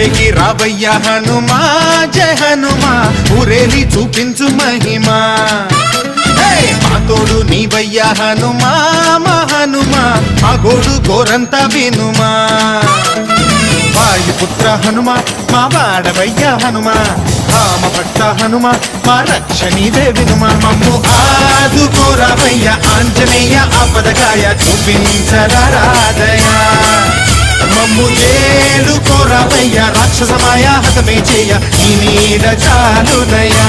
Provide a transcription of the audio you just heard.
ఊరికి రావయ్య హనుమా జయ హనుమా ఊరేలి చూపించు మహిమా మా తోడు నీవయ్య హనుమా మా హనుమా మా గోడు గోరంత వినుమా వాయుపుత్ర హనుమా మా వాడవయ్య హనుమా రామభట్ట హనుమా మా రక్షణీదే వినుమా మమ్ము ఆదుకోరావయ్య ఆంజనేయ ఆపదగాయ చూపించరాదయ మమ్ము ఏలుకోరావయ్య రాక్షసమాయ హతమే చేయ ఈ నీడ చాలునయా